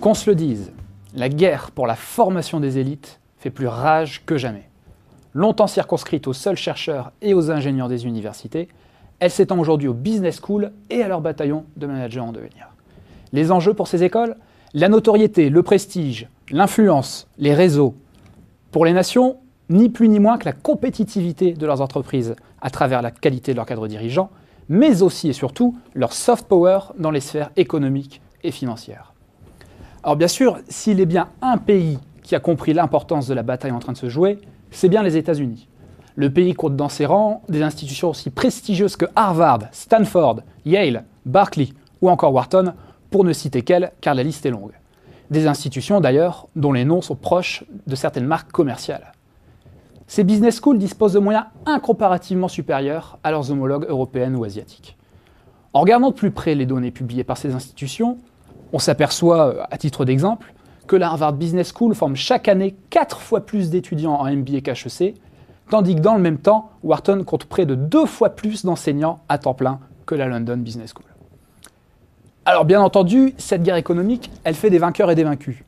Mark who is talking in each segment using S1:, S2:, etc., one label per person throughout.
S1: Qu'on se le dise, la guerre pour la formation des élites fait plus rage que jamais. Longtemps circonscrite aux seuls chercheurs et aux ingénieurs des universités, elle s'étend aujourd'hui aux business schools et à leurs bataillons de managers en devenir. Les enjeux pour ces écoles? La notoriété, le prestige, l'influence, les réseaux. Pour les nations, ni plus ni moins que la compétitivité de leurs entreprises à travers la qualité de leurs cadres dirigeants, mais aussi et surtout leur soft power dans les sphères économiques et financières. Alors bien sûr, s'il est bien un pays qui a compris l'importance de la bataille en train de se jouer, c'est bien les États-Unis. Le pays compte dans ses rangs des institutions aussi prestigieuses que Harvard, Stanford, Yale, Berkeley ou encore Wharton, pour ne citer qu'elles, car la liste est longue. Des institutions d'ailleurs dont les noms sont proches de certaines marques commerciales. Ces business schools disposent de moyens incomparativement supérieurs à leurs homologues européennes ou asiatiques. En regardant de plus près les données publiées par ces institutions, on s'aperçoit, à titre d'exemple, que la Harvard Business School forme chaque année 4 fois plus d'étudiants en MBA qu'HEC, tandis que dans le même temps, Wharton compte près de 2 fois plus d'enseignants à temps plein que la London Business School. Alors bien entendu, cette guerre économique, elle fait des vainqueurs et des vaincus.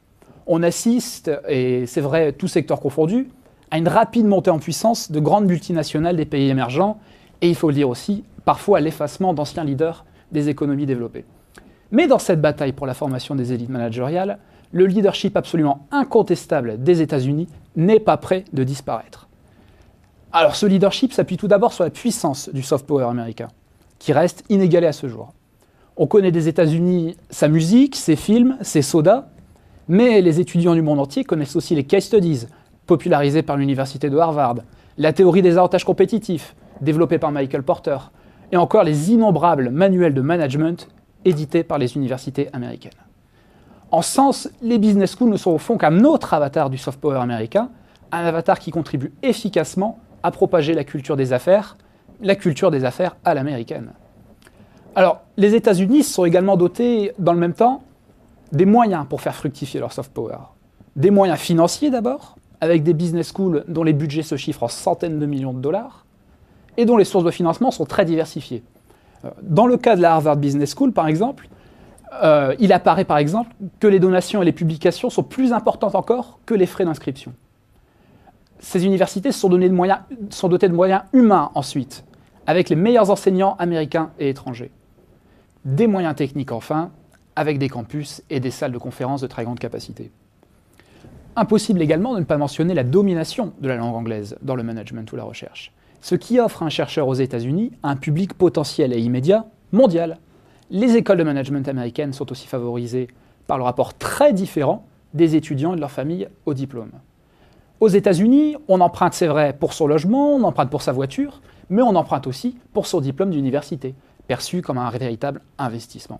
S1: On assiste, et c'est vrai, tous secteurs confondus, à une rapide montée en puissance de grandes multinationales des pays émergents, et il faut le dire aussi, parfois à l'effacement d'anciens leaders des économies développées. Mais dans cette bataille pour la formation des élites managériales, le leadership absolument incontestable des États-Unis n'est pas prêt de disparaître. Alors ce leadership s'appuie tout d'abord sur la puissance du soft power américain, qui reste inégalée à ce jour. On connaît des États-Unis sa musique, ses films, ses sodas, mais les étudiants du monde entier connaissent aussi les case studies, popularisés par l'université de Harvard, la théorie des avantages compétitifs, développée par Michael Porter, et encore les innombrables manuels de management édités par les universités américaines. En ce sens, les business schools ne sont au fond qu'un autre avatar du soft power américain, un avatar qui contribue efficacement à propager la culture des affaires à l'américaine. Alors, les États-Unis sont également dotés, dans le même temps, des moyens pour faire fructifier leur soft power. Des moyens financiers d'abord, avec des business schools dont les budgets se chiffrent en centaines de millions de dollars, et dont les sources de financement sont très diversifiées. Dans le cas de la Harvard Business School, par exemple, il apparaît par exemple que les donations et les publications sont plus importantes encore que les frais d'inscription. Ces universités sont dotées de moyens humains ensuite, avec les meilleurs enseignants américains et étrangers. Des moyens techniques enfin, avec des campus et des salles de conférences de très grande capacité. Impossible également de ne pas mentionner la domination de la langue anglaise dans le management ou la recherche, ce qui offre à un chercheur aux États-Unis un public potentiel et immédiat mondial. Les écoles de management américaines sont aussi favorisées par le rapport très différent des étudiants et de leurs familles au diplôme. Aux États-Unis, on emprunte, c'est vrai, pour son logement, on emprunte pour sa voiture, mais on emprunte aussi pour son diplôme d'université, perçu comme un véritable investissement.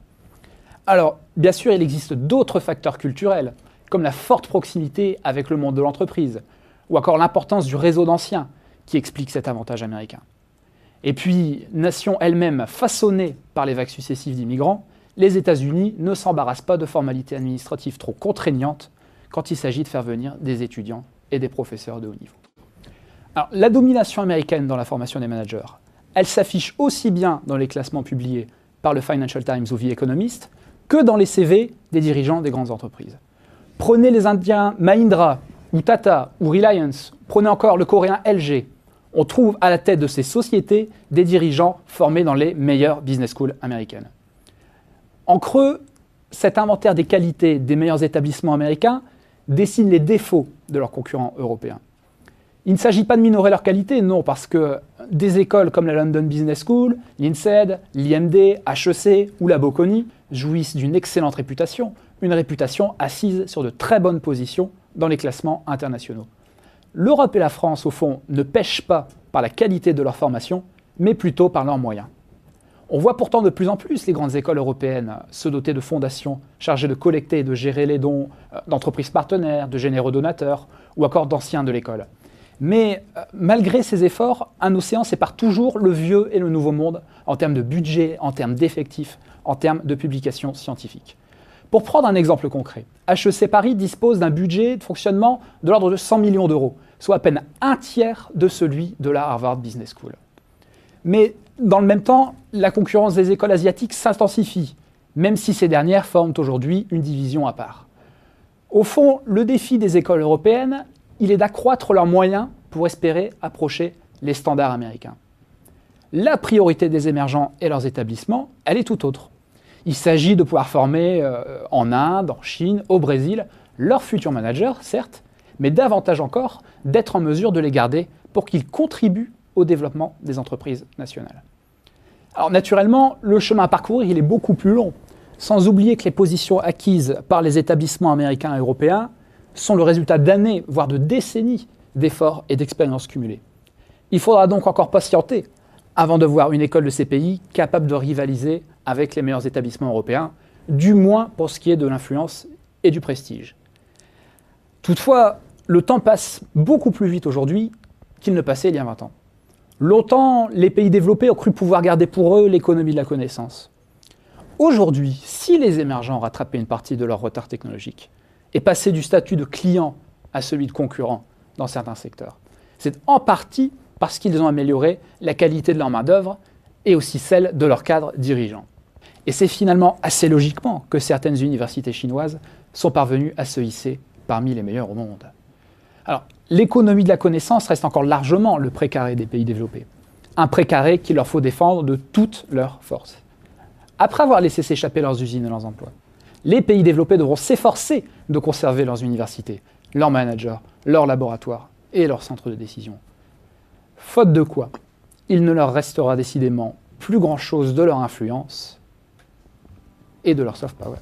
S1: Alors, bien sûr, il existe d'autres facteurs culturels, comme la forte proximité avec le monde de l'entreprise, ou encore l'importance du réseau d'anciens, qui explique cet avantage américain. Et puis, nation elle-même façonnée par les vagues successives d'immigrants, les États-Unis ne s'embarrassent pas de formalités administratives trop contraignantes quand il s'agit de faire venir des étudiants et des professeurs de haut niveau. Alors, la domination américaine dans la formation des managers, elle s'affiche aussi bien dans les classements publiés par le Financial Times ou The Economist que dans les CV des dirigeants des grandes entreprises. Prenez les Indiens Mahindra ou Tata ou Reliance, prenez encore le coréen LG. On trouve à la tête de ces sociétés des dirigeants formés dans les meilleures business schools américaines. En creux, cet inventaire des qualités des meilleurs établissements américains dessine les défauts de leurs concurrents européens. Il ne s'agit pas de minorer leurs qualités, non, parce que des écoles comme la London Business School, l'INSEAD, l'IMD, HEC ou la Bocconi jouissent d'une excellente réputation, une réputation assise sur de très bonnes positions dans les classements internationaux. L'Europe et la France, au fond, ne pêchent pas par la qualité de leur formation, mais plutôt par leurs moyens. On voit pourtant de plus en plus les grandes écoles européennes se doter de fondations chargées de collecter et de gérer les dons d'entreprises partenaires, de généreux donateurs ou encore d'anciens de l'école. Mais malgré ces efforts, un océan sépare toujours le vieux et le nouveau monde en termes de budget, en termes d'effectifs, en termes de publications scientifiques. Pour prendre un exemple concret, HEC Paris dispose d'un budget de fonctionnement de l'ordre de 100 millions d'euros, soit à peine un tiers de celui de la Harvard Business School. Mais dans le même temps, la concurrence des écoles asiatiques s'intensifie, même si ces dernières forment aujourd'hui une division à part. Au fond, le défi des écoles européennes, il est d'accroître leurs moyens pour espérer approcher les standards américains. La priorité des émergents et leurs établissements, elle est tout autre. Il s'agit de pouvoir former en Inde, en Chine, au Brésil, leurs futurs managers, certes, mais davantage encore d'être en mesure de les garder pour qu'ils contribuent au développement des entreprises nationales. Alors naturellement, le chemin à parcourir, il est beaucoup plus long, sans oublier que les positions acquises par les établissements américains et européens sont le résultat d'années, voire de décennies d'efforts et d'expériences cumulées. Il faudra donc encore patienter avant de voir une école de ces pays capable de rivaliser avec les meilleurs établissements européens, du moins pour ce qui est de l'influence et du prestige. Toutefois, le temps passe beaucoup plus vite aujourd'hui qu'il ne passait il y a 20 ans. Longtemps, les pays développés ont cru pouvoir garder pour eux l'économie de la connaissance. Aujourd'hui, si les émergents rattrapaient une partie de leur retard technologique et passaient du statut de client à celui de concurrent dans certains secteurs, c'est en partie parce qu'ils ont amélioré la qualité de leur main-d'œuvre et aussi celle de leurs cadres dirigeants. Et c'est finalement assez logiquement que certaines universités chinoises sont parvenues à se hisser parmi les meilleures au monde. Alors, l'économie de la connaissance reste encore largement le précaré des pays développés. Un précaré qu'il leur faut défendre de toutes leurs forces. Après avoir laissé s'échapper leurs usines et leurs emplois, les pays développés devront s'efforcer de conserver leurs universités, leurs managers, leurs laboratoires et leurs centres de décision. Faute de quoi, il ne leur restera décidément plus grand-chose de leur influence et de leur soft power.